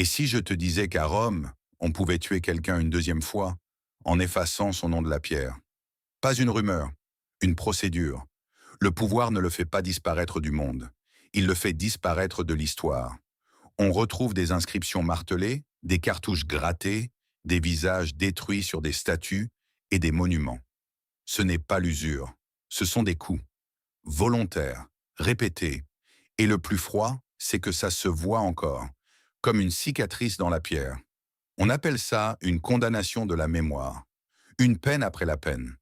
Et si je te disais qu'à Rome, on pouvait tuer quelqu'un une deuxième fois, en effaçant son nom de la pierre? Pas une rumeur, une procédure. Le pouvoir ne le fait pas disparaître du monde. Il le fait disparaître de l'histoire. On retrouve des inscriptions martelées, des cartouches grattées, des visages détruits sur des statues et des monuments. Ce n'est pas l'usure, ce sont des coups, volontaires, répétés. Et le plus froid, c'est que ça se voit encore, comme une cicatrice dans la pierre. On appelle ça une condamnation de la mémoire, une peine après la peine.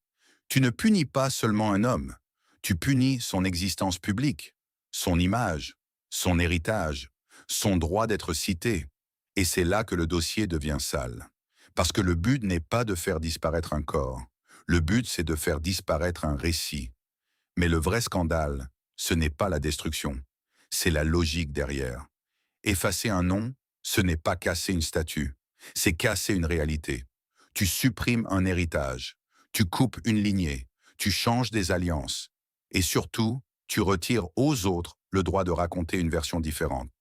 Tu ne punis pas seulement un homme, tu punis son existence publique, son image, son héritage, son droit d'être cité. Et c'est là que le dossier devient sale. Parce que le but n'est pas de faire disparaître un corps, le but c'est de faire disparaître un récit. Mais le vrai scandale, ce n'est pas la destruction, c'est la logique derrière. Effacer un nom, ce n'est pas casser une statue, c'est casser une réalité. Tu supprimes un héritage, tu coupes une lignée, tu changes des alliances. Et surtout, tu retires aux autres le droit de raconter une version différente.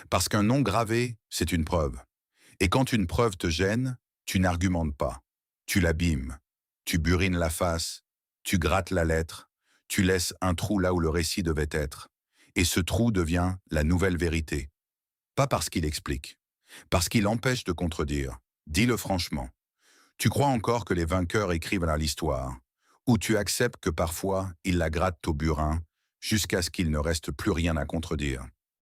Parce qu'un nom gravé, c'est une preuve. Et quand une preuve te gêne, tu n'argumentes pas. Tu l'abîmes, tu burines la face, tu grattes la lettre, tu laisses un trou là où le récit devait être. Et ce trou devient la nouvelle vérité. Pas parce qu'il explique, parce qu'il empêche de contredire. Dis-le franchement. Tu crois encore que les vainqueurs écrivent à l'histoire, ou tu acceptes que parfois ils la grattent au burin jusqu'à ce qu'il ne reste plus rien à contredire.